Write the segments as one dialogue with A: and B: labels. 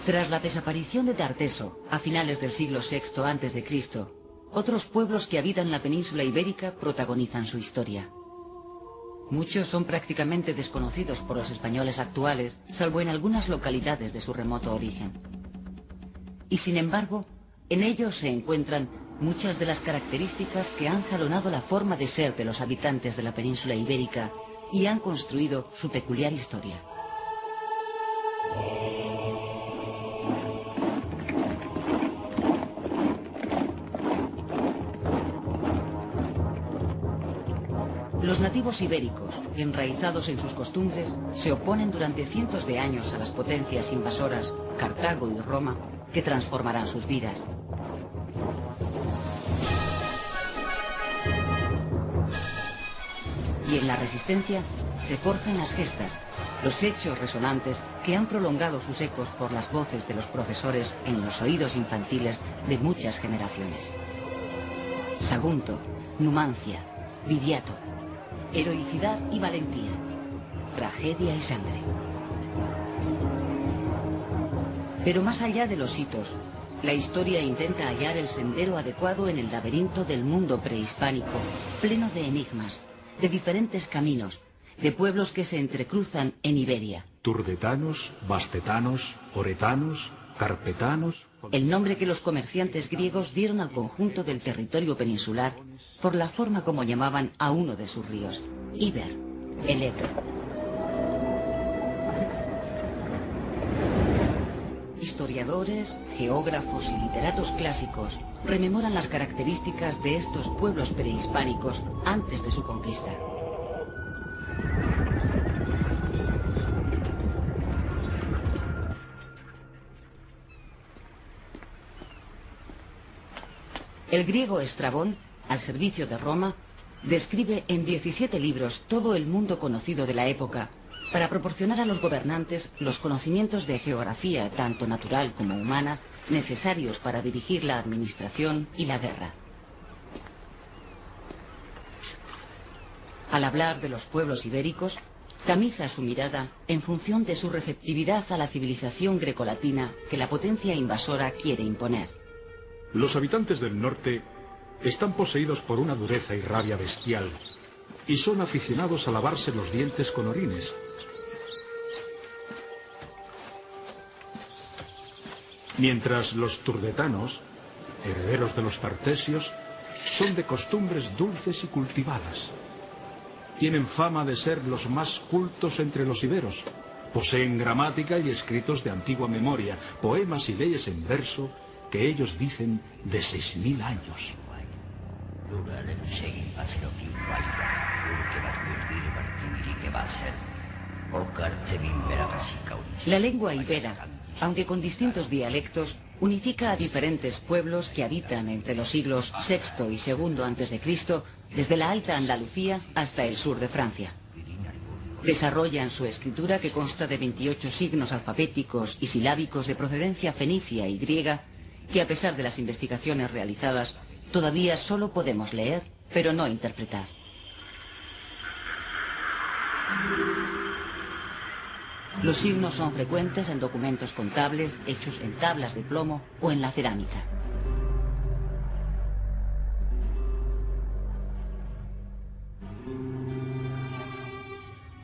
A: Tras la desaparición de Tarteso, a finales del siglo VI a.C., otros pueblos que habitan la península ibérica protagonizan su historia. Muchos son prácticamente desconocidos por los españoles actuales, salvo en algunas localidades de su remoto origen. Y sin embargo, en ellos se encuentran muchas de las características que han jalonado la forma de ser de los habitantes de la península ibérica y han construido su peculiar historia. Los nativos ibéricos, enraizados en sus costumbres, se oponen durante cientos de años a las potencias invasoras, Cartago y Roma, que transformarán sus vidas. Y en la resistencia se forjan las gestas, los hechos resonantes que han prolongado sus ecos por las voces de los profesores en los oídos infantiles de muchas generaciones. Sagunto, Numancia, Viriato, heroicidad y valentía, tragedia y sangre. Pero más allá de los hitos, la historia intenta hallar el sendero adecuado en el laberinto del mundo prehispánico, pleno de enigmas, de diferentes caminos, de pueblos que se entrecruzan en Iberia.
B: Turdetanos, Bastetanos, Oretanos, Carpetanos...
A: El nombre que los comerciantes griegos dieron al conjunto del territorio peninsular por la forma como llamaban a uno de sus ríos, Iber, el Ebro. Historiadores, geógrafos y literatos clásicos rememoran las características de estos pueblos prehispánicos antes de su conquista. El griego Estrabón, al servicio de Roma, describe en 17 libros todo el mundo conocido de la época, para proporcionar a los gobernantes los conocimientos de geografía, tanto natural como humana, necesarios para dirigir la administración y la guerra. Al hablar de los pueblos ibéricos, tamiza su mirada en función de su receptividad a la civilización grecolatina que la potencia invasora quiere imponer.
B: Los habitantes del norte están poseídos por una dureza y rabia bestial y son aficionados a lavarse los dientes con orines. Mientras los turdetanos, herederos de los tartesios, son de costumbres dulces y cultivadas. Tienen fama de ser los más cultos entre los iberos. Poseen gramática y escritos de antigua memoria, poemas y leyes en verso que ellos dicen de 6000 años.
A: La lengua ibera, aunque con distintos dialectos, unifica a diferentes pueblos que habitan entre los siglos VI y II a.C., desde la Alta Andalucía hasta el sur de Francia. Desarrollan su escritura, que consta de 28 signos alfabéticos y silábicos de procedencia fenicia y griega, que a pesar de las investigaciones realizadas, todavía solo podemos leer, pero no interpretar. Los signos son frecuentes en documentos contables hechos en tablas de plomo o en la cerámica.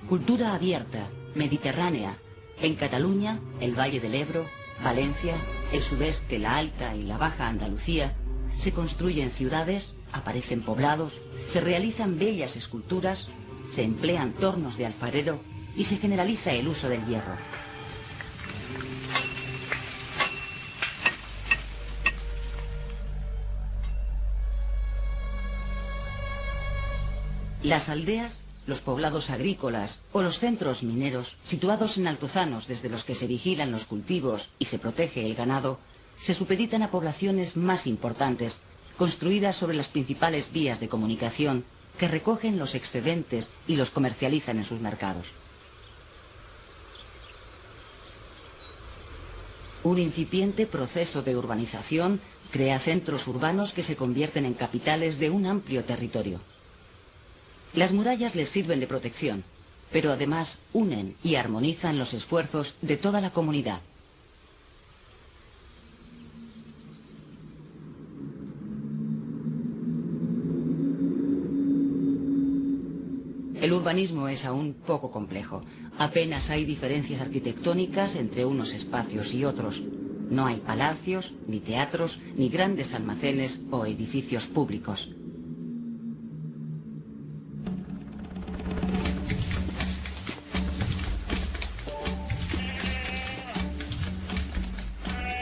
A: Cultura abierta, mediterránea, en Cataluña, el Valle del Ebro, Valencia, el sudeste, la Alta y la Baja Andalucía, se construyen ciudades, aparecen poblados, se realizan bellas esculturas, se emplean tornos de alfarero y se generaliza el uso del hierro. Las aldeas, los poblados agrícolas o los centros mineros, situados en altozanos desde los que se vigilan los cultivos y se protege el ganado, se supeditan a poblaciones más importantes, construidas sobre las principales vías de comunicación, que recogen los excedentes y los comercializan en sus mercados. Un incipiente proceso de urbanización crea centros urbanos que se convierten en capitales de un amplio territorio. Las murallas les sirven de protección, pero además unen y armonizan los esfuerzos de toda la comunidad. El urbanismo es aún poco complejo. Apenas hay diferencias arquitectónicas entre unos espacios y otros. No hay palacios, ni teatros, ni grandes almacenes o edificios públicos.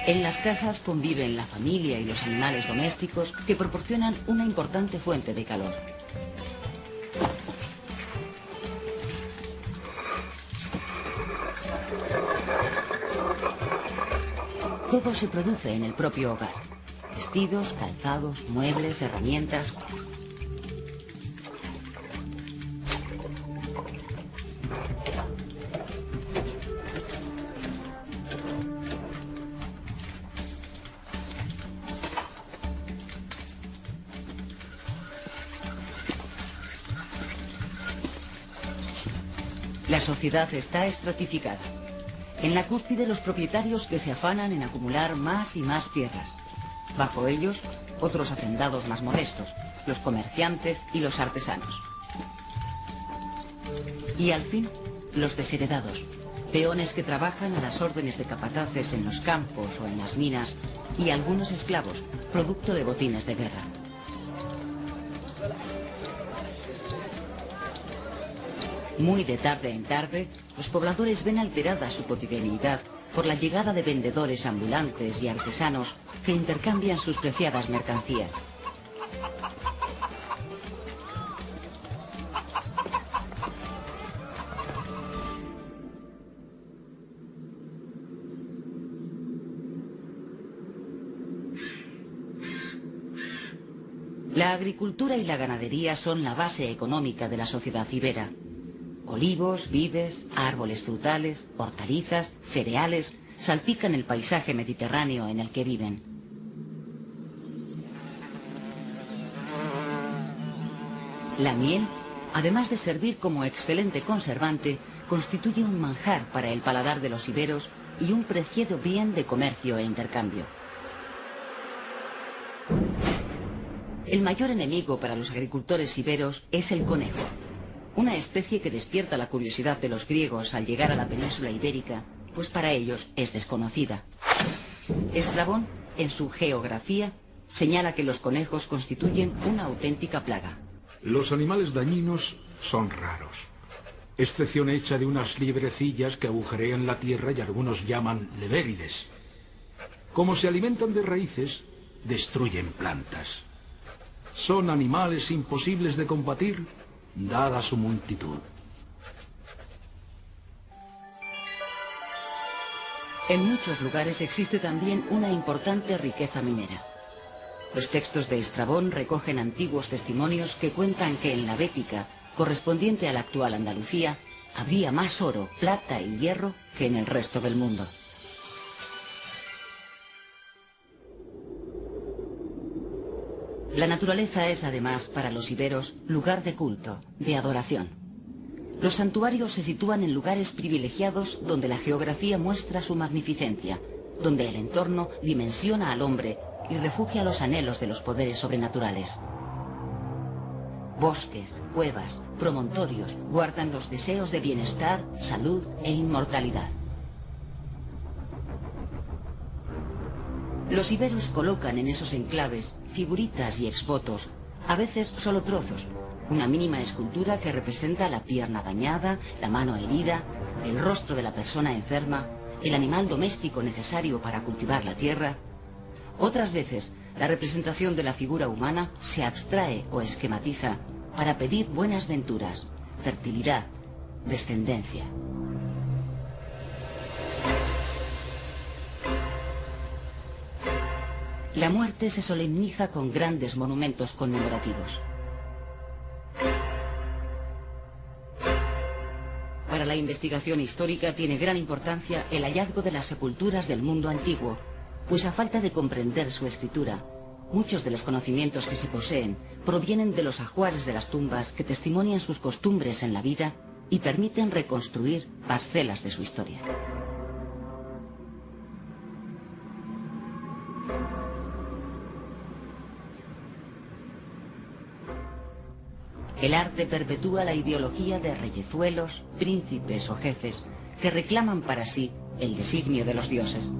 A: En las casas conviven la familia y los animales domésticos que proporcionan una importante fuente de calor. Todo se produce en el propio hogar. Vestidos, calzados, muebles, herramientas. La sociedad está estratificada. En la cúspide los propietarios que se afanan en acumular más y más tierras. Bajo ellos, otros hacendados más modestos, los comerciantes y los artesanos. Y al fin, los desheredados, peones que trabajan a las órdenes de capataces en los campos o en las minas, y algunos esclavos, producto de botines de guerra. Muy de tarde en tarde, los pobladores ven alterada su cotidianidad por la llegada de vendedores ambulantes y artesanos que intercambian sus preciadas mercancías. La agricultura y la ganadería son la base económica de la sociedad ibera. Olivos, vides, árboles frutales, hortalizas, cereales, salpican el paisaje mediterráneo en el que viven. La miel, además de servir como excelente conservante, constituye un manjar para el paladar de los iberos y un preciado bien de comercio e intercambio. El mayor enemigo para los agricultores iberos es el conejo. Una especie que despierta la curiosidad de los griegos al llegar a la península ibérica, pues para ellos es desconocida. Estrabón, en su Geografía, señala que los conejos constituyen una auténtica plaga.
B: Los animales dañinos son raros, excepción hecha de unas liebrecillas que agujerean la tierra y algunos llaman levérides. Como se alimentan de raíces, destruyen plantas. Son animales imposibles de combatir, dada su multitud.
A: En muchos lugares existe también una importante riqueza minera. Los textos de Estrabón recogen antiguos testimonios que cuentan que en la Bética, correspondiente a la actual Andalucía, habría más oro, plata y hierro que en el resto del mundo. La naturaleza es además para los iberos lugar de culto, de adoración. Los santuarios se sitúan en lugares privilegiados donde la geografía muestra su magnificencia, donde el entorno dimensiona al hombre y refugia los anhelos de los poderes sobrenaturales. Bosques, cuevas, promontorios guardan los deseos de bienestar, salud e inmortalidad. Los iberos colocan en esos enclaves figuritas y exvotos, a veces solo trozos, una mínima escultura que representa la pierna dañada, la mano herida, el rostro de la persona enferma, el animal doméstico necesario para cultivar la tierra. Otras veces, la representación de la figura humana se abstrae o esquematiza para pedir buenas venturas, fertilidad, descendencia. La muerte se solemniza con grandes monumentos conmemorativos. Para la investigación histórica tiene gran importancia el hallazgo de las sepulturas del mundo antiguo, pues a falta de comprender su escritura, muchos de los conocimientos que se poseen provienen de los ajuares de las tumbas que testimonian sus costumbres en la vida y permiten reconstruir parcelas de su historia. El arte perpetúa la ideología de reyezuelos, príncipes o jefes que reclaman para sí el designio de los dioses.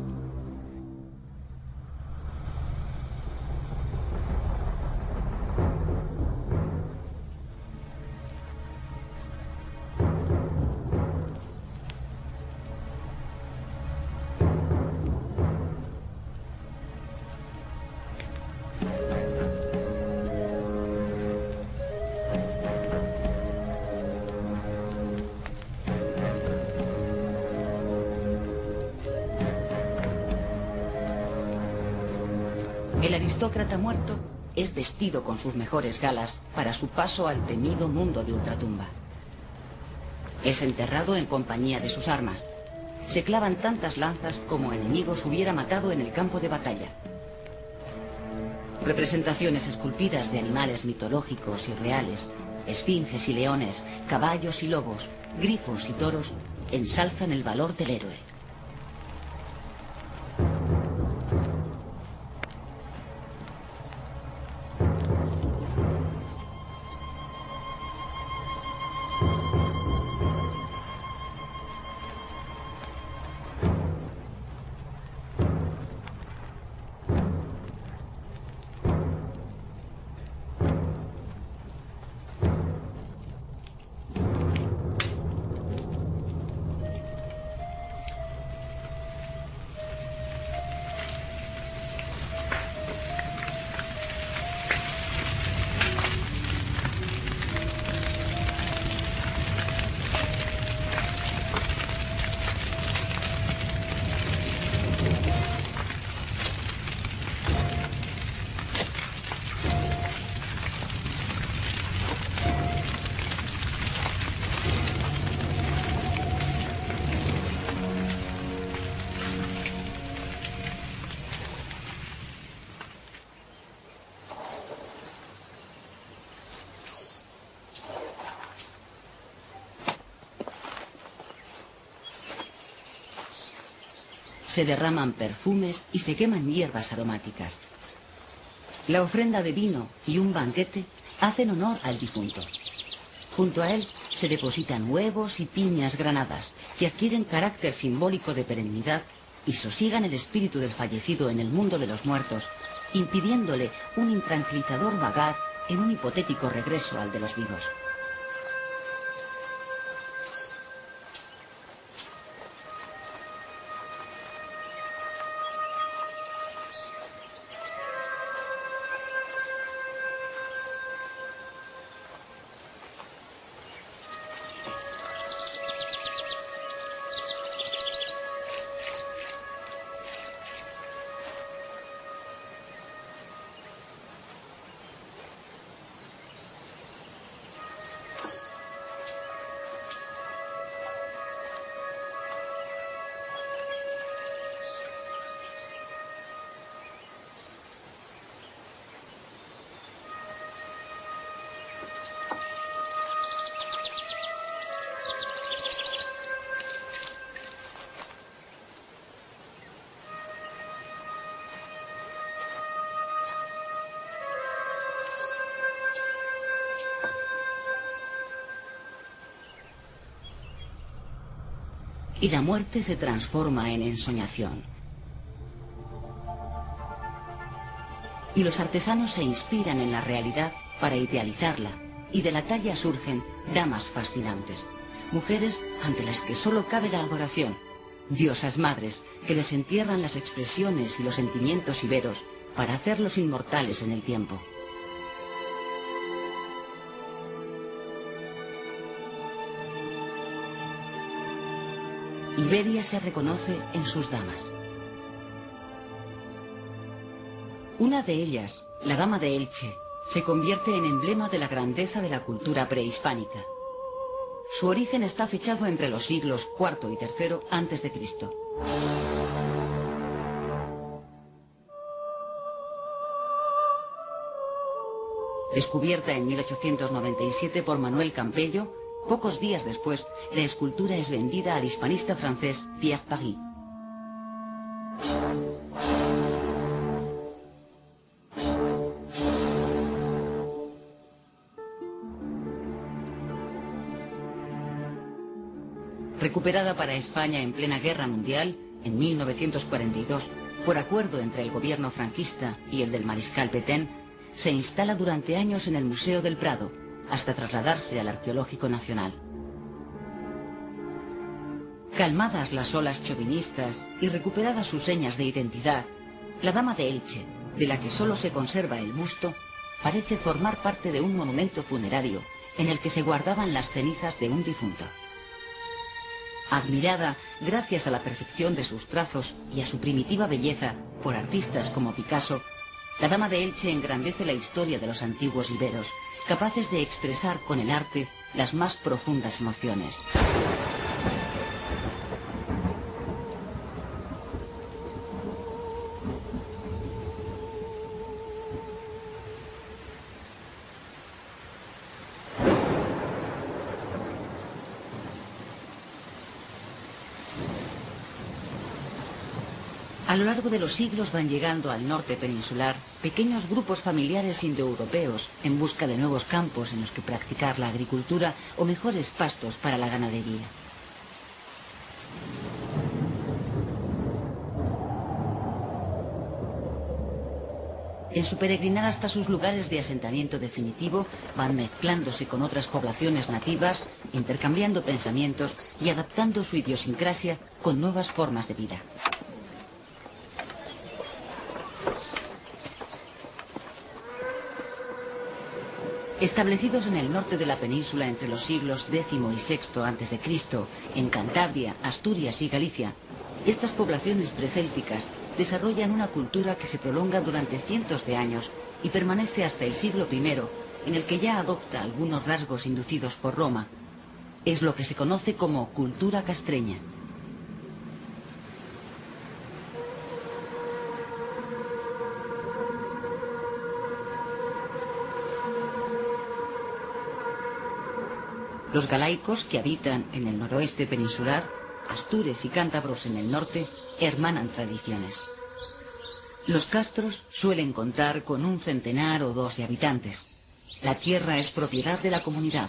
A: El aristócrata muerto es vestido con sus mejores galas para su paso al temido mundo de ultratumba. Es enterrado en compañía de sus armas. Se clavan tantas lanzas como enemigos hubiera matado en el campo de batalla. Representaciones esculpidas de animales mitológicos y reales, esfinges y leones, caballos y lobos, grifos y toros, ensalzan el valor del héroe. Se derraman perfumes y se queman hierbas aromáticas. La ofrenda de vino y un banquete hacen honor al difunto. Junto a él se depositan huevos y piñas granadas, que adquieren carácter simbólico de perennidad y sosiegan el espíritu del fallecido en el mundo de los muertos, impidiéndole un intranquilizador vagar en un hipotético regreso al de los vivos. Y la muerte se transforma en ensoñación. Y los artesanos se inspiran en la realidad para idealizarla, y de la talla surgen damas fascinantes, mujeres ante las que solo cabe la adoración, diosas madres que les entierran las expresiones y los sentimientos iberos para hacerlos inmortales en el tiempo. Iberia se reconoce en sus damas. Una de ellas, la dama de Elche, se convierte en emblema de la grandeza de la cultura prehispánica. Su origen está fechado entre los siglos IV y III a.C. Descubierta en 1897 por Manuel Campello, pocos días después, la escultura es vendida al hispanista francés Pierre Paris. recuperada para España en plena Guerra Mundial, en 1942, por acuerdo entre el gobierno franquista y el del mariscal Petén, se instala durante años en el Museo del Prado, hasta trasladarse al Arqueológico Nacional. Calmadas las olas chauvinistas y recuperadas sus señas de identidad, la Dama de Elche, de la que solo se conserva el busto, parece formar parte de un monumento funerario en el que se guardaban las cenizas de un difunto. Admirada gracias a la perfección de sus trazos y a su primitiva belleza por artistas como Picasso, la Dama de Elche engrandece la historia de los antiguos iberos, capaces de expresar con el arte las más profundas emociones. A lo largo de los siglos van llegando al norte peninsular pequeños grupos familiares indoeuropeos en busca de nuevos campos en los que practicar la agricultura o mejores pastos para la ganadería. En su peregrinar hasta sus lugares de asentamiento definitivo, van mezclándose con otras poblaciones nativas, intercambiando pensamientos y adaptando su idiosincrasia con nuevas formas de vida. Establecidos en el norte de la península entre los siglos X y VI a.C., en Cantabria, Asturias y Galicia, estas poblaciones precélticas desarrollan una cultura que se prolonga durante cientos de años y permanece hasta el siglo I, en el que ya adopta algunos rasgos inducidos por Roma. Es lo que se conoce como cultura castreña. Los galaicos, que habitan en el noroeste peninsular, astures y cántabros en el norte, hermanan tradiciones. Los castros suelen contar con 1 centenar o 2 de habitantes. La tierra es propiedad de la comunidad,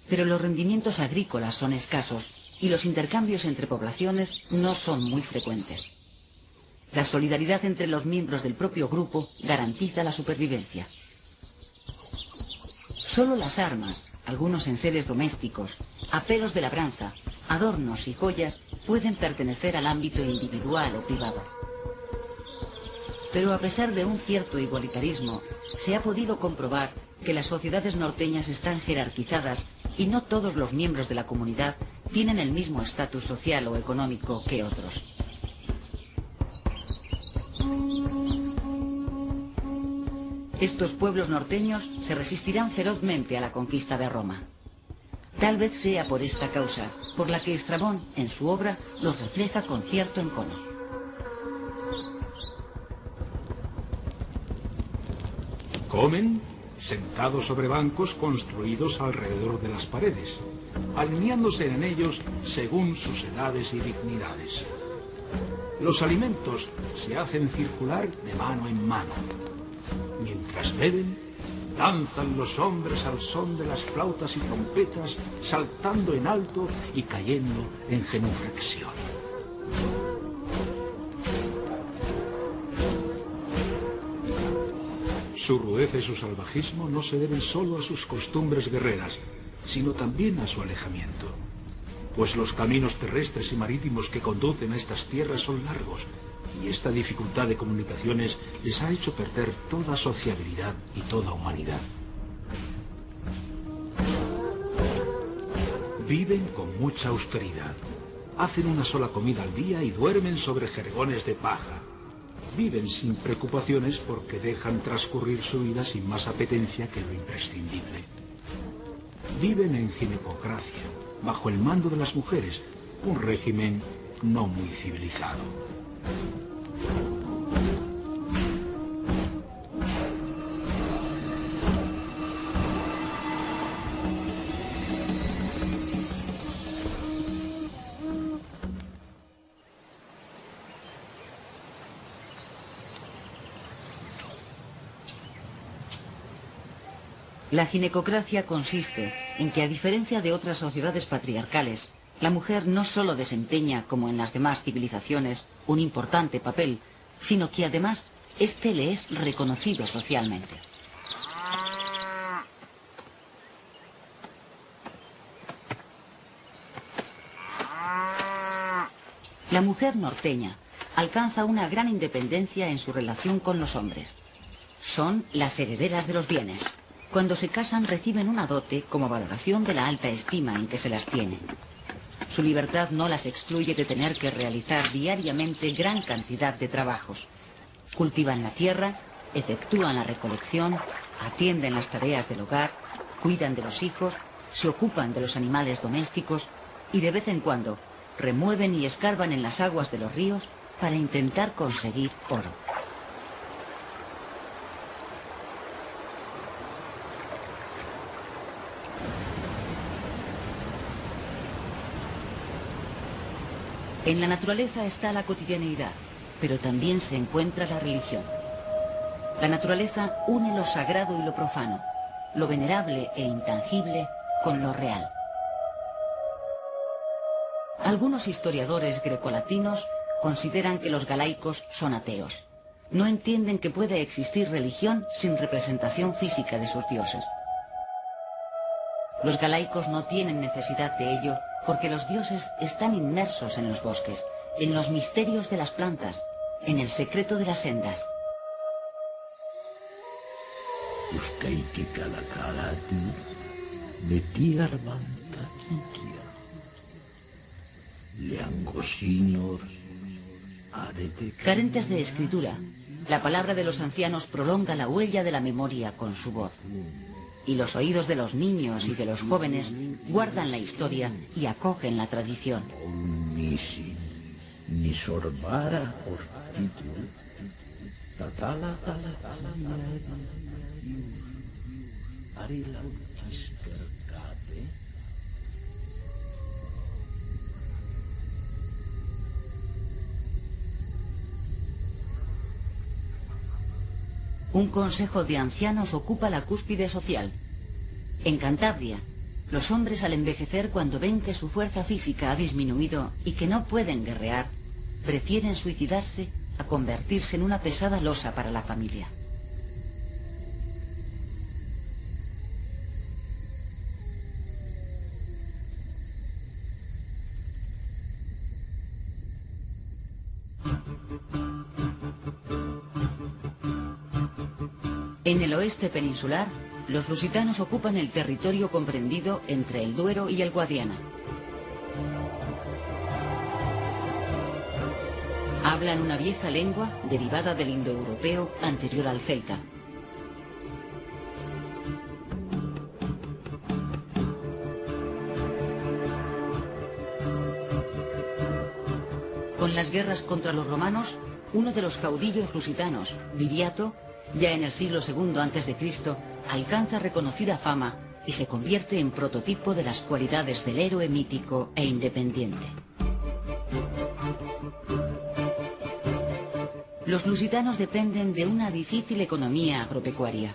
A: pero los rendimientos agrícolas son escasos y los intercambios entre poblaciones no son muy frecuentes. La solidaridad entre los miembros del propio grupo garantiza la supervivencia. Solo las armas, algunos enseres domésticos, aperos de labranza, adornos y joyas pueden pertenecer al ámbito individual o privado. Pero a pesar de un cierto igualitarismo, se ha podido comprobar que las sociedades norteñas están jerarquizadas y no todos los miembros de la comunidad tienen el mismo estatus social o económico que otros. Estos pueblos norteños se resistirán ferozmente a la conquista de Roma. Tal vez sea por esta causa, por la que Estrabón, en su obra, los refleja con cierto encono.
B: Comen sentados sobre bancos construidos alrededor de las paredes, alineándose en ellos según sus edades y dignidades. Los alimentos se hacen circular de mano en mano. Mientras beben, danzan los hombres al son de las flautas y trompetas, saltando en alto y cayendo en genuflexión. Su rudeza y su salvajismo no se deben solo a sus costumbres guerreras, sino también a su alejamiento. Pues los caminos terrestres y marítimos que conducen a estas tierras son largos, y esta dificultad de comunicaciones les ha hecho perder toda sociabilidad y toda humanidad. Viven con mucha austeridad. Hacen una sola comida al día y duermen sobre jergones de paja. Viven sin preocupaciones porque dejan transcurrir su vida sin más apetencia que lo imprescindible. Viven en ginecocracia, bajo el mando de las mujeres, un régimen no muy civilizado.
A: La ginecocracia consiste en que, a diferencia de otras sociedades patriarcales, La mujer no solo desempeña, como en las demás civilizaciones, un importante papel, sino que además este le es reconocido socialmente. La mujer norteña alcanza una gran independencia en su relación con los hombres. Son las herederas de los bienes. Cuando se casan reciben una dote como valoración de la alta estima en que se las tiene. Su libertad no las excluye de tener que realizar diariamente gran cantidad de trabajos. Cultivan la tierra, efectúan la recolección, atienden las tareas del hogar, cuidan de los hijos, se ocupan de los animales domésticos y de vez en cuando remueven y escarban en las aguas de los ríos para intentar conseguir oro. En la naturaleza está la cotidianeidad, pero también se encuentra la religión. La naturaleza une lo sagrado y lo profano, lo venerable e intangible con lo real. Algunos historiadores grecolatinos consideran que los galaicos son ateos. No entienden que puede existir religión sin representación física de sus dioses. Los galaicos no tienen necesidad de ello porque los dioses están inmersos en los bosques, en los misterios de las plantas, en el secreto de las sendas. Carentes de escritura, la palabra de los ancianos prolonga la huella de la memoria con su voz. Y los oídos de los niños y de los jóvenes guardan la historia y acogen la tradición. Un consejo de ancianos ocupa la cúspide social. En Cantabria, los hombres al envejecer, cuando ven que su fuerza física ha disminuido y que no pueden guerrear, prefieren suicidarse a convertirse en una pesada losa para la familia. En el oeste peninsular, los lusitanos ocupan el territorio comprendido entre el Duero y el Guadiana. Hablan una vieja lengua derivada del indoeuropeo anterior al celta. Con las guerras contra los romanos, uno de los caudillos lusitanos, Viriato, ya en el siglo II a.C., alcanza reconocida fama y se convierte en prototipo de las cualidades del héroe mítico e independiente. Los lusitanos dependen de una difícil economía agropecuaria.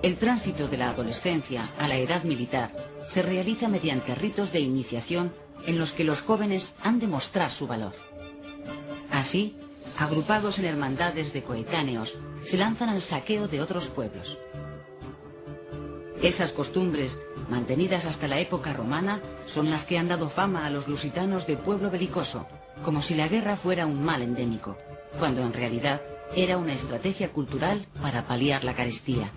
A: El tránsito de la adolescencia a la edad militar se realiza mediante ritos de iniciación en los que los jóvenes han de mostrar su valor. Así, agrupados en hermandades de coetáneos, se lanzan al saqueo de otros pueblos. Esas costumbres, mantenidas hasta la época romana, son las que han dado fama a los lusitanos de pueblo belicoso, como si la guerra fuera un mal endémico, cuando en realidad era una estrategia cultural para paliar la carestía.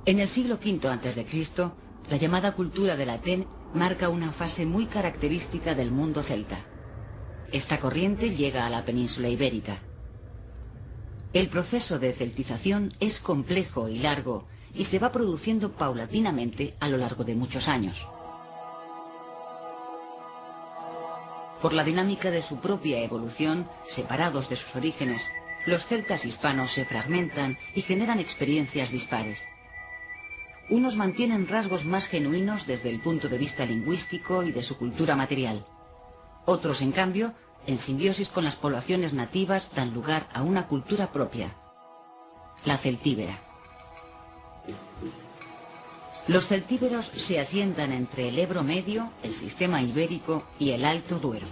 A: En el siglo V a.C., la llamada cultura del Atén marca una fase muy característica del mundo celta. Esta corriente llega a la península ibérica. El proceso de celtización es complejo y largo y se va produciendo paulatinamente a lo largo de muchos años. Por la dinámica de su propia evolución, separados de sus orígenes, los celtas hispanos se fragmentan y generan experiencias dispares. Unos mantienen rasgos más genuinos desde el punto de vista lingüístico y de su cultura material. Otros, en cambio, en simbiosis con las poblaciones nativas, dan lugar a una cultura propia, la celtíbera. Los celtíberos se asientan entre el Ebro Medio, el sistema ibérico y el Alto Duero.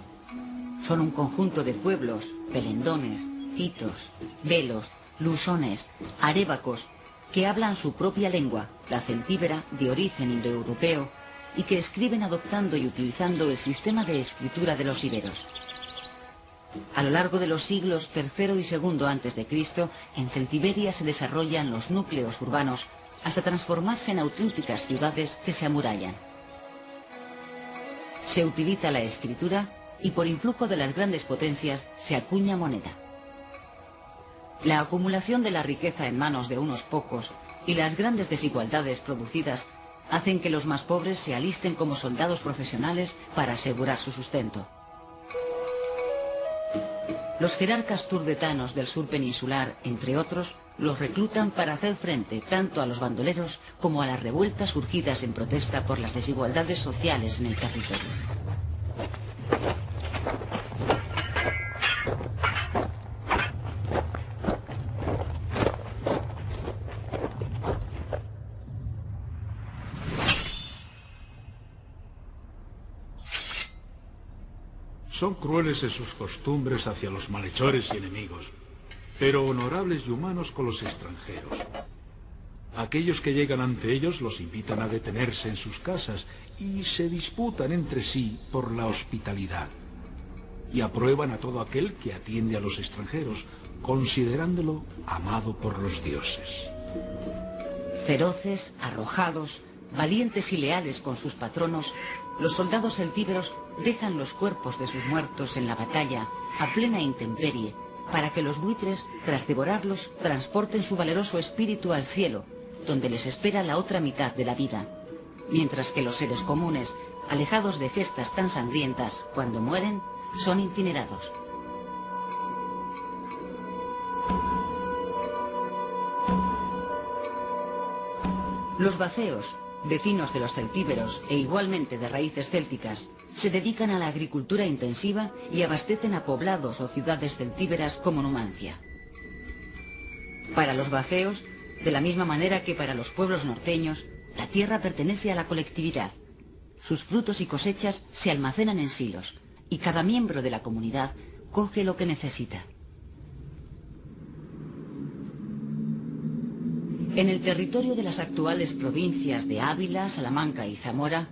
A: Son un conjunto de pueblos, pelendones, titos, velos, lusones, arébacos, que hablan su propia lengua, la celtíbera de origen indoeuropeo, y que escriben adoptando y utilizando el sistema de escritura de los iberos. A lo largo de los siglos III y II a.C., en Celtiberia se desarrollan los núcleos urbanos hasta transformarse en auténticas ciudades que se amurallan. Se utiliza la escritura y por influjo de las grandes potencias se acuña moneda. La acumulación de la riqueza en manos de unos pocos y las grandes desigualdades producidas hacen que los más pobres se alisten como soldados profesionales para asegurar su sustento. Los jerarcas turdetanos del sur peninsular, entre otros, los reclutan para hacer frente tanto a los bandoleros como a las revueltas surgidas en protesta por las desigualdades sociales en el territorio.
B: Son crueles en sus costumbres hacia los malhechores y enemigos, pero honorables y humanos con los extranjeros. Aquellos que llegan ante ellos los invitan a detenerse en sus casas y se disputan entre sí por la hospitalidad. Y aprueban a todo aquel que atiende a los extranjeros, considerándolo amado por los dioses.
A: Feroces, arrojados, valientes y leales con sus patronos, los soldados celtíberos dejan los cuerpos de sus muertos en la batalla a plena intemperie para que los buitres, tras devorarlos, transporten su valeroso espíritu al cielo, donde les espera la otra mitad de la vida, mientras que los seres comunes, alejados de gestas tan sangrientas, cuando mueren, son incinerados. Los vaceos, vecinos de los celtíberos e igualmente de raíces célticas, se dedican a la agricultura intensiva y abastecen a poblados o ciudades celtíberas como Numancia. Para los vaceos, de la misma manera que para los pueblos norteños, la tierra pertenece a la colectividad. Sus frutos y cosechas se almacenan en silos, y cada miembro de la comunidad coge lo que necesita. En el territorio de las actuales provincias de Ávila, Salamanca y Zamora,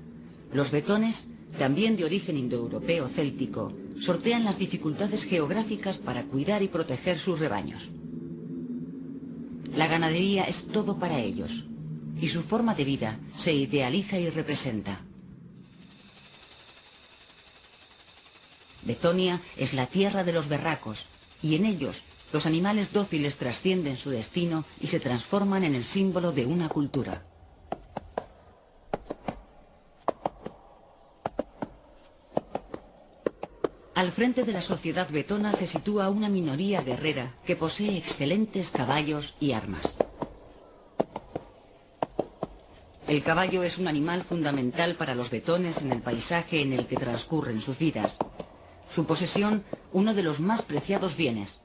A: los vetones, también de origen indoeuropeo céltico, sortean las dificultades geográficas para cuidar y proteger sus rebaños. La ganadería es todo para ellos, y su forma de vida se idealiza y representa. Vetonia es la tierra de los berracos, y en ellos los animales dóciles trascienden su destino y se transforman en el símbolo de una cultura. Al frente de la sociedad vetona se sitúa una minoría guerrera que posee excelentes caballos y armas. El caballo es un animal fundamental para los vetones en el paisaje en el que transcurren sus vidas. Su posesión, uno de los más preciados bienes.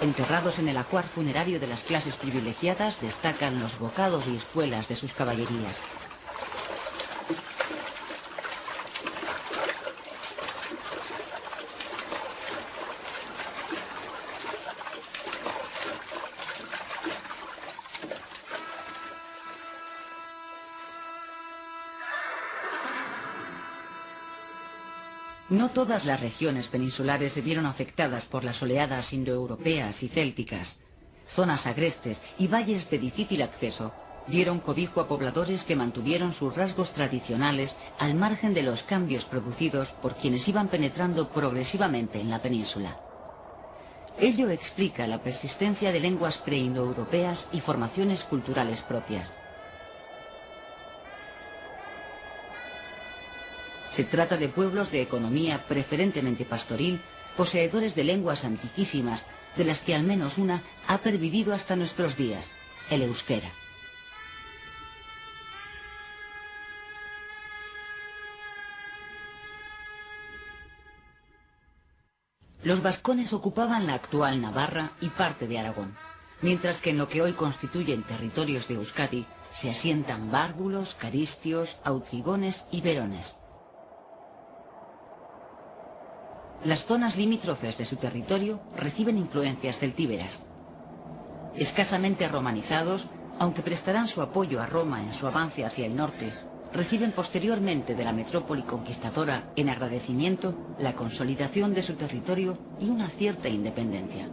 A: Enterrados en el ajuar funerario de las clases privilegiadas, destacan los bocados y espuelas de sus caballerías. No todas las regiones peninsulares se vieron afectadas por las oleadas indoeuropeas y célticas. Zonas agrestes y valles de difícil acceso dieron cobijo a pobladores que mantuvieron sus rasgos tradicionales al margen de los cambios producidos por quienes iban penetrando progresivamente en la península. Ello explica la persistencia de lenguas preindoeuropeas y formaciones culturales propias. Se trata de pueblos de economía preferentemente pastoril, poseedores de lenguas antiquísimas, de las que al menos una ha pervivido hasta nuestros días, el euskera. Los vascones ocupaban la actual Navarra y parte de Aragón. mientras que en lo que hoy constituyen territorios de Euskadi se asientan bárdulos, caristios, autrigones y verones. Las zonas limítrofes de su territorio reciben influencias celtíberas. Escasamente romanizados, aunque prestarán su apoyo a Roma en su avance hacia el norte, reciben posteriormente de la metrópoli conquistadora en agradecimiento la consolidación de su territorio y una cierta independencia.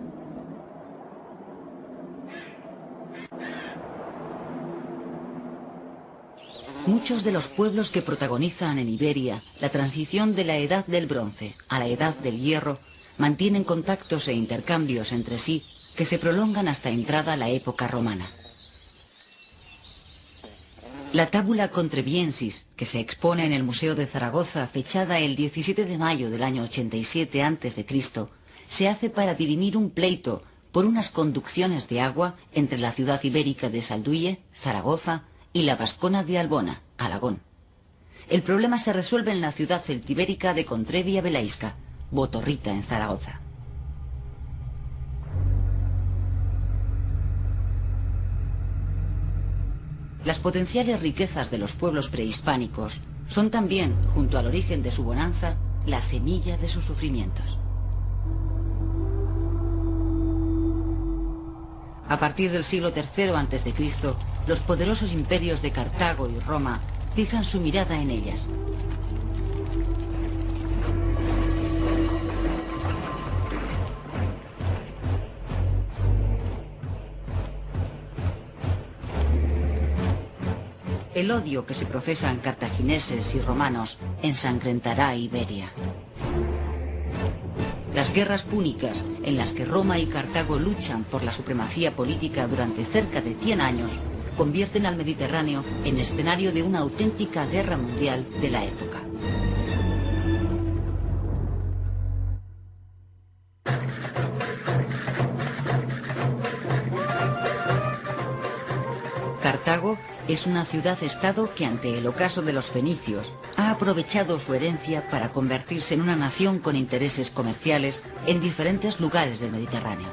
A: Muchos de los pueblos que protagonizan en Iberia la transición de la Edad del Bronce a la Edad del Hierro mantienen contactos e intercambios entre sí que se prolongan hasta entrada la época romana. La Tabula Contrebiensis, que se expone en el Museo de Zaragoza, fechada el 17 de mayo del año 87 a.C., se hace para dirimir un pleito por unas conducciones de agua entre la ciudad ibérica de Salduye, Zaragoza, y la vascona de Albona, Alagón. El problema se resuelve en la ciudad celtibérica de Contrevia Belaisca, Botorrita, en Zaragoza. Las potenciales riquezas de los pueblos prehispánicos son también, junto al origen de su bonanza, la semilla de sus sufrimientos. A partir del siglo III a.C., los poderosos imperios de Cartago y Roma fijan su mirada en ellas. El odio que se profesan cartagineses y romanos ensangrentará Iberia. Las guerras púnicas, en las que Roma y Cartago luchan por la supremacía política durante cerca de 100 años, convierten al Mediterráneo en escenario de una auténtica guerra mundial de la época. Cartago es una ciudad-estado que, ante el ocaso de los fenicios, ha aprovechado su herencia para convertirse en una nación con intereses comerciales en diferentes lugares del Mediterráneo.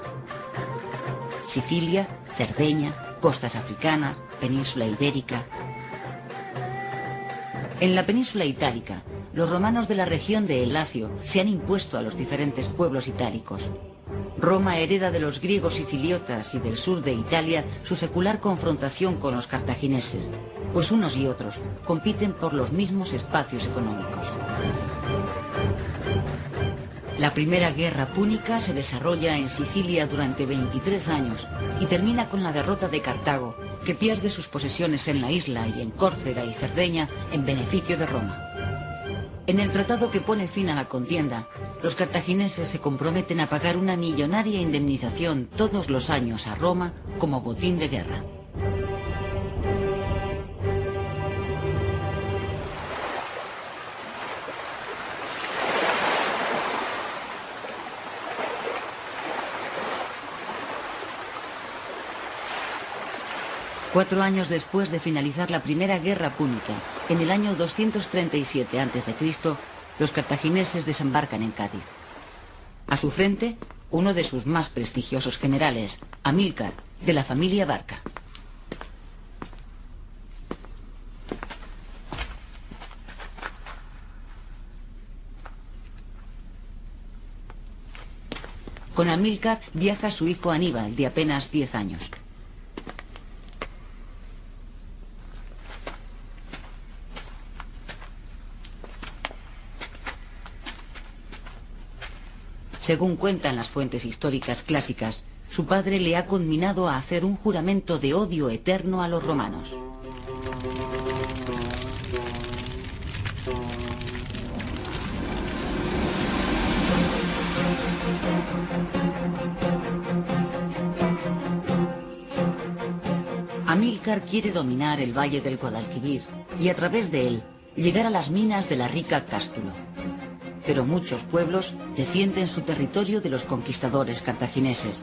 A: Sicilia, Cerdeña, costas africanas, península ibérica. En la península itálica, los romanos de la región de El Lacio se han impuesto a los diferentes pueblos itálicos. Roma hereda de los griegos siciliotas y del sur de Italia su secular confrontación con los cartagineses, pues unos y otros compiten por los mismos espacios económicos. La primera guerra púnica se desarrolla en Sicilia durante 23 años y termina con la derrota de Cartago, que pierde sus posesiones en la isla y en Córcega y Cerdeña en beneficio de Roma. En el tratado que pone fin a la contienda, los cartagineses se comprometen a pagar una millonaria indemnización todos los años a Roma como botín de guerra. Cuatro años después de finalizar la primera guerra púnica, en el año 237 a.C., los cartagineses desembarcan en Cádiz. A su frente, uno de sus más prestigiosos generales, Amílcar, de la familia Barca. Con Amílcar viaja su hijo Aníbal, de apenas 10 años. Según cuentan las fuentes históricas clásicas, su padre le ha conminado a hacer un juramento de odio eterno a los romanos. Amílcar quiere dominar el valle del Guadalquivir y a través de él llegar a las minas de la rica Cástulo. Pero muchos pueblos defienden su territorio de los conquistadores cartagineses.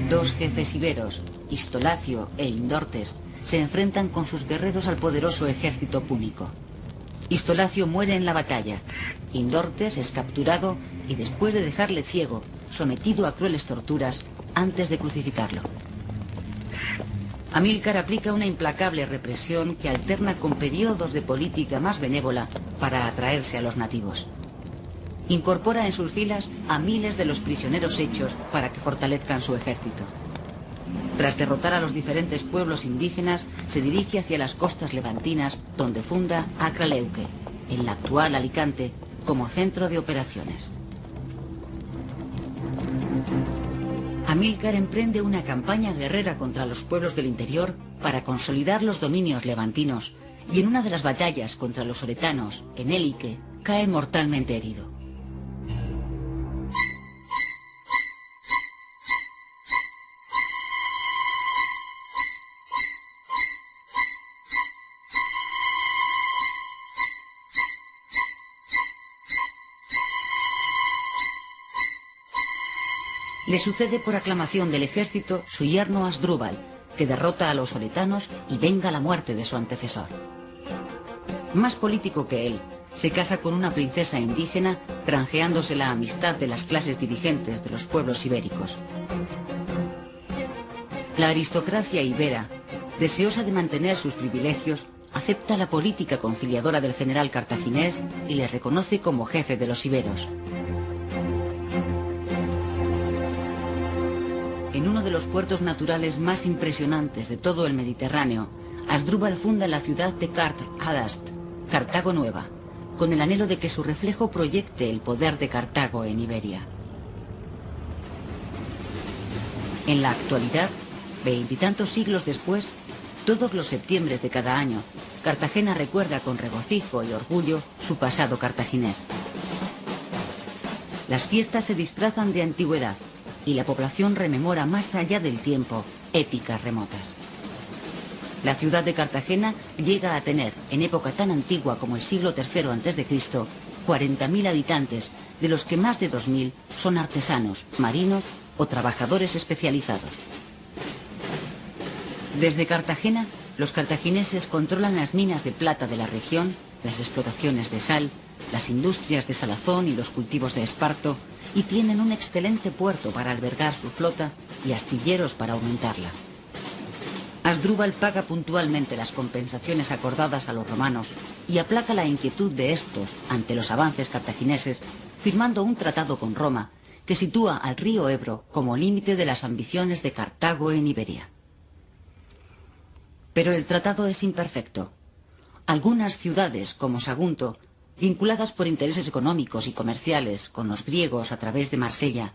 A: Dos jefes iberos, Istolacio e Indortes, se enfrentan con sus guerreros al poderoso ejército púnico. Istolacio muere en la batalla. Indortes es capturado y después de dejarle ciego, sometido a crueles torturas antes de crucificarlo. Amílcar aplica una implacable represión que alterna con periodos de política más benévola para atraerse a los nativos. Incorpora en sus filas a miles de los prisioneros hechos para que fortalezcan su ejército. Tras derrotar a los diferentes pueblos indígenas, se dirige hacia las costas levantinas, donde funda Acraleuque, en la actual Alicante, como centro de operaciones. Amílcar emprende una campaña guerrera contra los pueblos del interior para consolidar los dominios levantinos, y en una de las batallas contra los oretanos, en Élique, cae mortalmente herido. Le sucede por aclamación del ejército su yerno Asdrúbal, que derrota a los oretanos y venga la muerte de su antecesor. Más político que él, se casa con una princesa indígena, granjeándose la amistad de las clases dirigentes de los pueblos ibéricos. La aristocracia ibera, deseosa de mantener sus privilegios, acepta la política conciliadora del general cartaginés y le reconoce como jefe de los iberos. En uno de los puertos naturales más impresionantes de todo el Mediterráneo, Asdrúbal funda la ciudad de Kart-Hadast, Cartago Nueva, con el anhelo de que su reflejo proyecte el poder de Cartago en Iberia. En la actualidad, veintitantos siglos después, todos los septiembres de cada año, Cartagena recuerda con regocijo y orgullo su pasado cartaginés. Las fiestas se disfrazan de antigüedad, y la población rememora más allá del tiempo épicas remotas. La ciudad de Cartagena llega a tener, en época tan antigua como el siglo III a.C., 40.000 habitantes, de los que más de 2.000 son artesanos, marinos o trabajadores especializados. Desde Cartagena, los cartagineses controlan las minas de plata de la región, las explotaciones de sal, las industrias de salazón y los cultivos de esparto, y tienen un excelente puerto para albergar su flota y astilleros para aumentarla. Asdrúbal paga puntualmente las compensaciones acordadas a los romanos y aplaca la inquietud de estos ante los avances cartagineses, firmando un tratado con Roma que sitúa al río Ebro como límite de las ambiciones de Cartago en Iberia. Pero el tratado es imperfecto. Algunas ciudades, como Sagunto, vinculadas por intereses económicos y comerciales con los griegos a través de Marsella,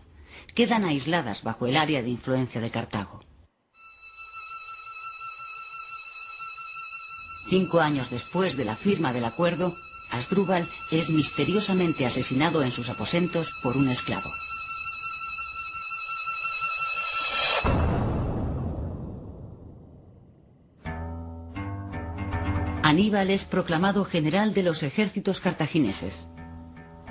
A: quedan aisladas bajo el área de influencia de Cartago. 5 años después de la firma del acuerdo, Asdrúbal es misteriosamente asesinado en sus aposentos por un esclavo. Aníbal es proclamado general de los ejércitos cartagineses.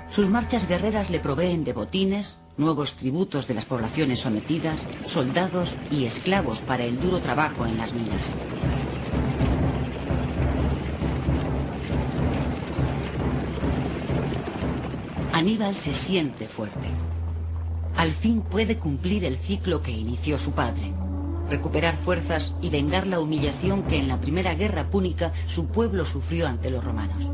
A: Sus marchas guerreras le proveen de botines, nuevos tributos de las poblaciones sometidas, soldados y esclavos para el duro trabajo en las minas. Aníbal se siente fuerte. Al fin puede cumplir el ciclo que inició su padre: recuperar fuerzas y vengar la humillación que en la primera guerra púnica su pueblo sufrió ante los romanos.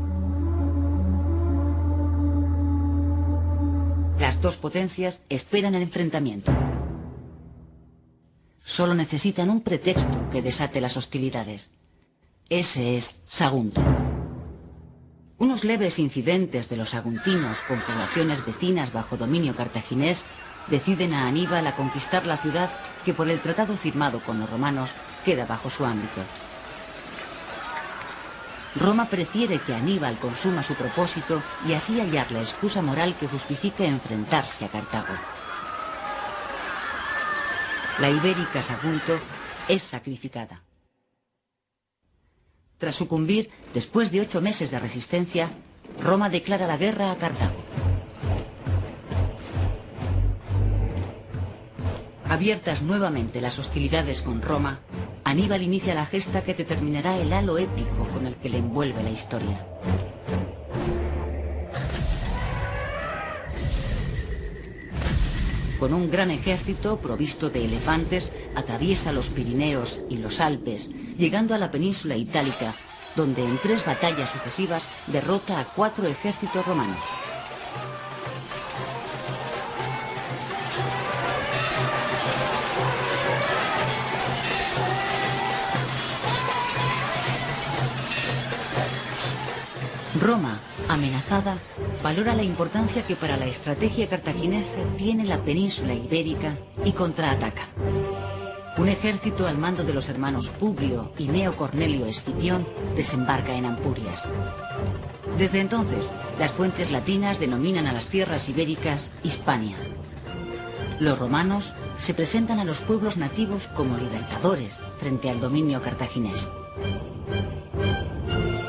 A: Las dos potencias esperan el enfrentamiento. Solo necesitan un pretexto que desate las hostilidades. Ese es Sagunto. Unos leves incidentes de los saguntinos con poblaciones vecinas bajo dominio cartaginés deciden a Aníbal a conquistar la ciudad que por el tratado firmado con los romanos queda bajo su ámbito. Roma prefiere que Aníbal consuma su propósito y así hallar la excusa moral que justifique enfrentarse a Cartago. La ibérica Sagunto es sacrificada. Tras sucumbir, después de 8 meses de resistencia, Roma declara la guerra a Cartago. Abiertas nuevamente las hostilidades con Roma, Aníbal inicia la gesta que determinará el halo épico con el que le envuelve la historia. con un gran ejército provisto de elefantes, atraviesa los Pirineos y los Alpes, llegando a la península itálica, donde en 3 batallas sucesivas derrota a 4 ejércitos romanos. Roma, amenazada, valora la importancia que para la estrategia cartaginesa tiene la península ibérica y contraataca. Un ejército al mando de los hermanos Publio y Gneo Cornelio Escipión desembarca en Ampurias. Desde entonces, las fuentes latinas denominan a las tierras ibéricas Hispania. Los romanos se presentan a los pueblos nativos como libertadores frente al dominio cartaginés.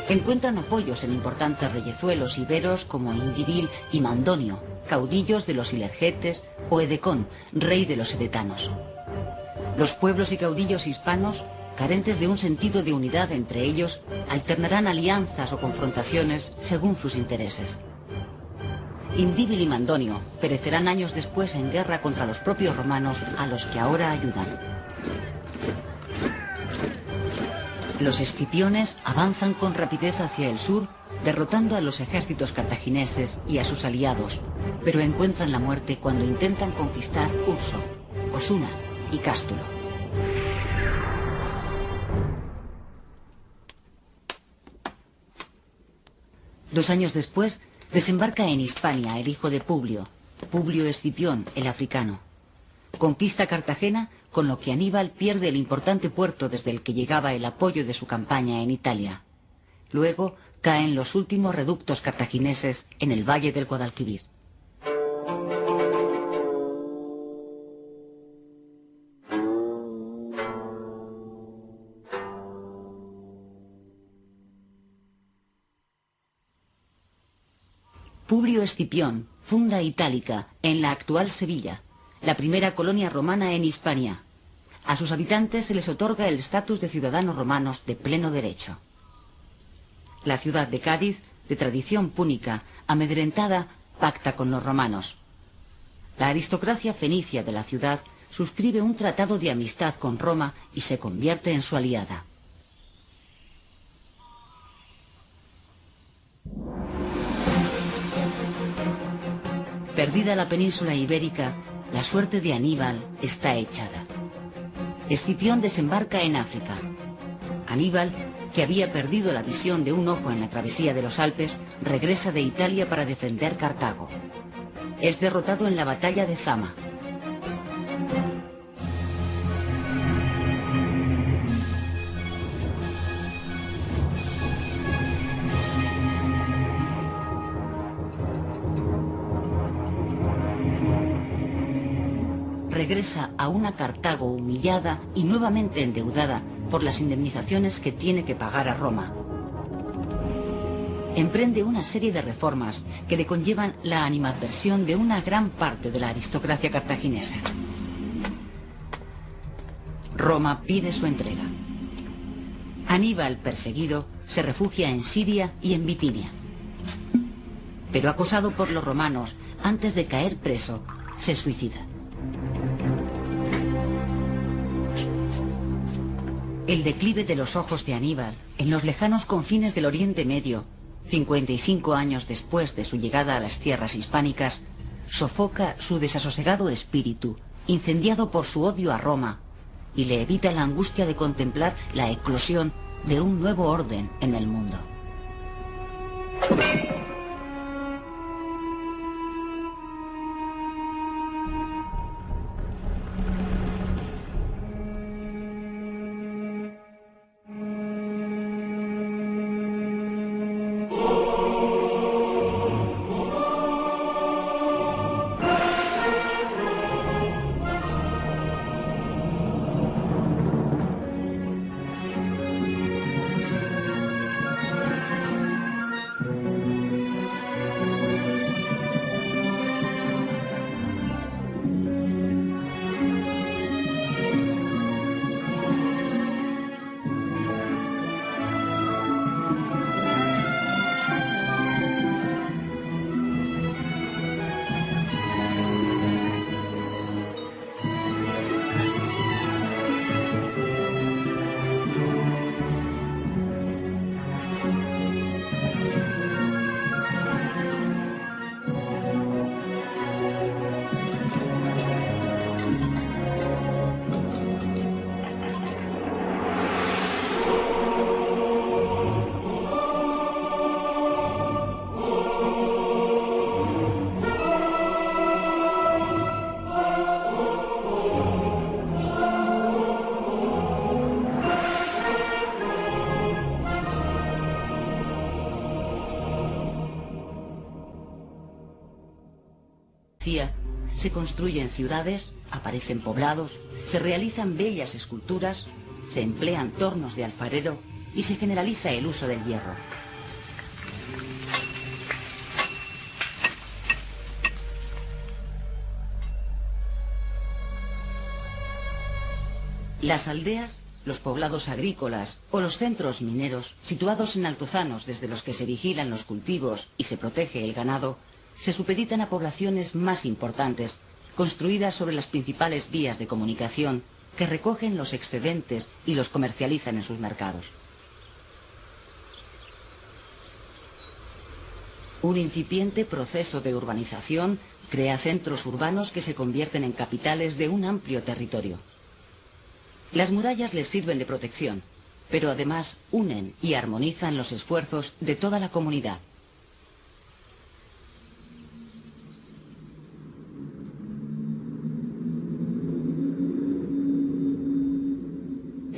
A: Encuentran apoyos en importantes reyezuelos iberos como Indivil y Mandonio, caudillos de los Ilergetes, o Edecón, rey de los edetanos. Los pueblos y caudillos hispanos, carentes de un sentido de unidad entre ellos, alternarán alianzas o confrontaciones según sus intereses. Indíbil y Mandonio perecerán años después en guerra contra los propios romanos a los que ahora ayudan. Los escipiones avanzan con rapidez hacia el sur, derrotando a los ejércitos cartagineses y a sus aliados, pero encuentran la muerte cuando intentan conquistar Urso, Osuna y Cástulo. Dos años después, desembarca en Hispania el hijo de Publio, Publio Escipión, el africano. Conquista Cartagena, con lo que Aníbal pierde el importante puerto desde el que llegaba el apoyo de su campaña en Italia. Luego caen los últimos reductos cartagineses en el valle del Guadalquivir. Publio Escipión funda Itálica, en la actual Sevilla, la primera colonia romana en Hispania. A sus habitantes se les otorga el estatus de ciudadanos romanos de pleno derecho. La ciudad de Cádiz, de tradición púnica, amedrentada, pacta con los romanos. La aristocracia fenicia de la ciudad suscribe un tratado de amistad con Roma y se convierte en su aliada. Perdida la península ibérica, la suerte de Aníbal está echada. Escipión desembarca en África. Aníbal, que había perdido la visión de un ojo en la travesía de los Alpes, regresa de Italia para defender Cartago. Es derrotado en la batalla de Zama. Regresa a una Cartago humillada y nuevamente endeudada por las indemnizaciones que tiene que pagar a Roma. Emprende una serie de reformas que le conllevan la animadversión de una gran parte de la aristocracia cartaginesa. Roma pide su entrega. Aníbal, perseguido, se refugia en Siria y en Bitinia. Pero acosado por los romanos, antes de caer preso, se suicida. El declive de los ojos de Aníbal en los lejanos confines del Oriente Medio, 55 años después de su llegada a las tierras hispánicas, sofoca su desasosegado espíritu, incendiado por su odio a Roma, y le evita la angustia de contemplar la eclosión de un nuevo orden en el mundo. se construyen ciudades, aparecen poblados, se realizan bellas esculturas, se emplean tornos de alfarero y se generaliza el uso del hierro. Las aldeas, los poblados agrícolas o los centros mineros, situados en altozanos desde los que se vigilan los cultivos y se protege el ganado, se supeditan a poblaciones más importantes, construidas sobre las principales vías de comunicación, que recogen los excedentes y los comercializan en sus mercados. Un incipiente proceso de urbanización crea centros urbanos que se convierten en capitales de un amplio territorio. Las murallas les sirven de protección, pero además unen y armonizan los esfuerzos de toda la comunidad.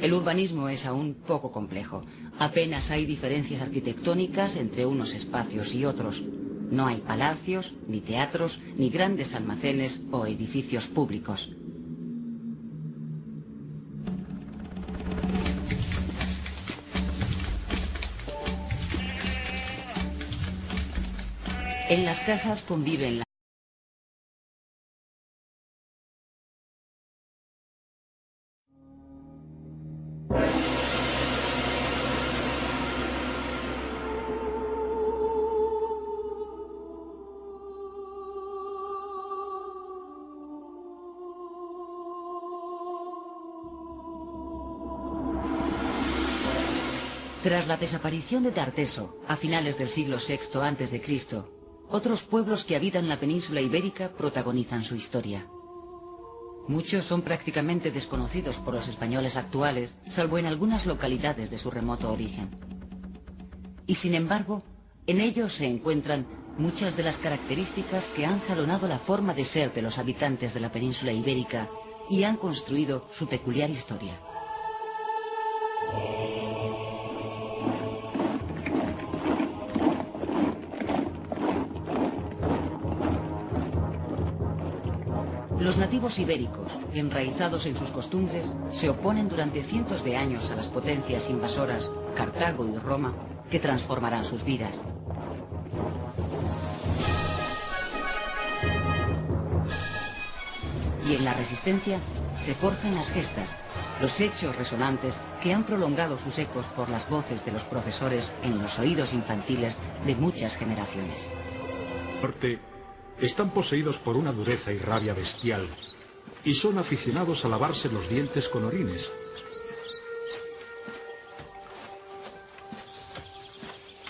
A: El urbanismo es aún poco complejo. Apenas hay diferencias arquitectónicas entre unos espacios y otros. No hay palacios, ni teatros, ni grandes almacenes o edificios públicos. En las casas conviven Tras la desaparición de Tarteso, a finales del siglo VI a.C., otros pueblos que habitan la península ibérica protagonizan su historia. Muchos son prácticamente desconocidos por los españoles actuales, salvo en algunas localidades de su remoto origen. Y sin embargo, en ellos se encuentran muchas de las características que han jalonado la forma de ser de los habitantes de la península ibérica y han construido su peculiar historia. Los nativos ibéricos, enraizados en sus costumbres, se oponen durante cientos de años a las potencias invasoras, Cartago y Roma, que transformarán sus vidas. Y en la resistencia se forjan las gestas, los hechos resonantes que han prolongado sus ecos por las voces de los profesores en los oídos infantiles de muchas generaciones.
B: Están poseídos por una dureza y rabia bestial y son aficionados a lavarse los dientes con orines.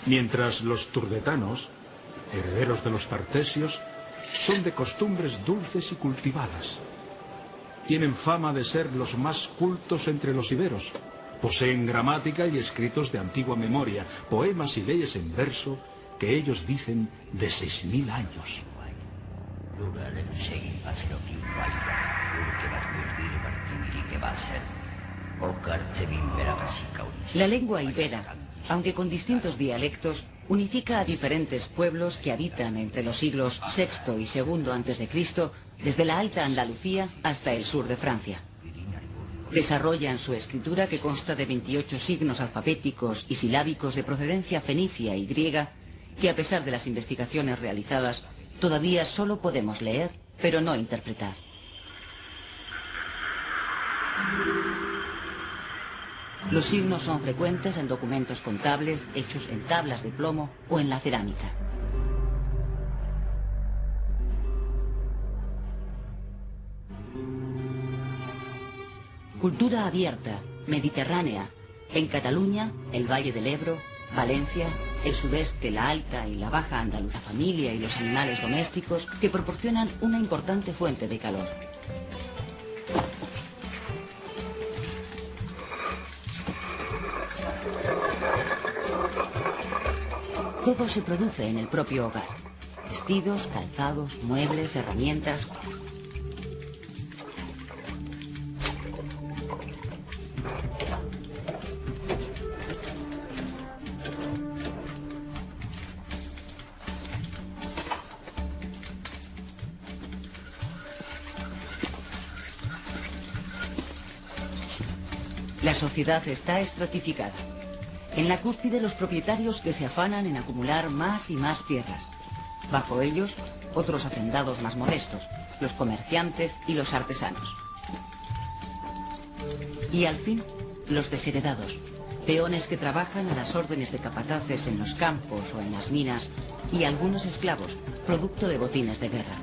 B: Mientras los turdetanos, herederos de los tartesios, son de costumbres dulces y cultivadas. Tienen fama de ser los más cultos entre los iberos. Poseen gramática y escritos de antigua memoria, poemas y leyes en verso que ellos dicen de 6000 años.
A: La lengua ibera, aunque con distintos dialectos, unifica a diferentes pueblos que habitan entre los siglos VI y II a.C., desde la Alta Andalucía hasta el sur de Francia. Desarrollan su escritura, que consta de 28 signos alfabéticos y silábicos de procedencia fenicia y griega, que a pesar de las investigaciones realizadas, todavía solo podemos leer, pero no interpretar. Los signos son frecuentes en documentos contables hechos en tablas de plomo o en la cerámica. Cultura abierta, mediterránea. En Cataluña, el Valle del Ebro, Valencia, el sudeste, la Alta y la Baja Andaluza, familia y los animales domésticos que proporcionan una importante fuente de calor. Todo se produce en el propio hogar. Vestidos, calzados, muebles, herramientas. La sociedad está estratificada. En la cúspide los propietarios que se afanan en acumular más y más tierras. Bajo ellos, otros hacendados más modestos, los comerciantes y los artesanos. Y al fin, los desheredados, peones que trabajan a las órdenes de capataces en los campos o en las minas, y algunos esclavos, producto de botines de guerra.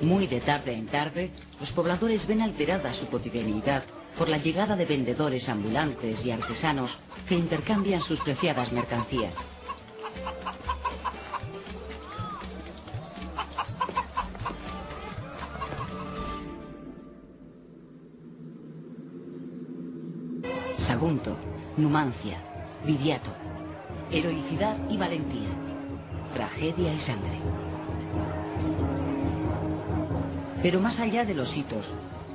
A: Muy de tarde en tarde, los pobladores ven alterada su cotidianidad por la llegada de vendedores ambulantes y artesanos que intercambian sus preciadas mercancías. Sagunto, Numancia, Viriato, heroicidad y valentía, tragedia y sangre. Pero más allá de los hitos,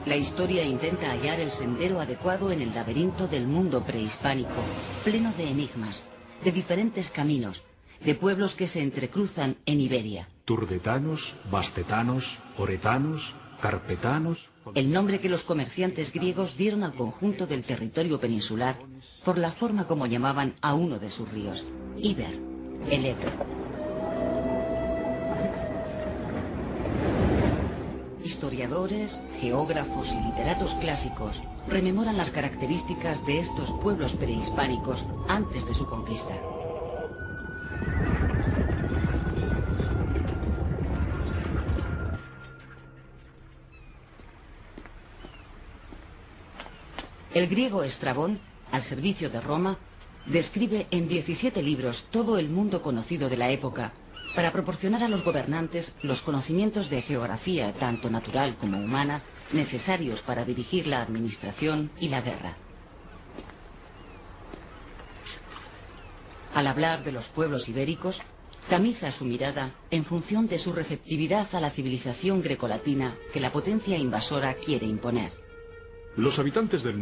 A: la historia intenta hallar el sendero adecuado en el laberinto del mundo prehispánico, pleno de enigmas, de diferentes caminos, de pueblos que se entrecruzan en Iberia.
B: Turdetanos, bastetanos, oretanos, carpetanos...
A: El nombre que los comerciantes griegos dieron al conjunto del territorio peninsular por la forma como llamaban a uno de sus ríos, Iber, el Ebro. Historiadores, geógrafos y literatos clásicos rememoran las características de estos pueblos prehispánicos antes de su conquista. El griego Estrabón, al servicio de Roma, describe en 17 libros todo el mundo conocido de la época, para proporcionar a los gobernantes los conocimientos de geografía, tanto natural como humana, necesarios para dirigir la administración y la guerra. Al hablar de los pueblos ibéricos, tamiza su mirada en función de su receptividad a la civilización grecolatina que la potencia invasora quiere imponer.
B: Los habitantes del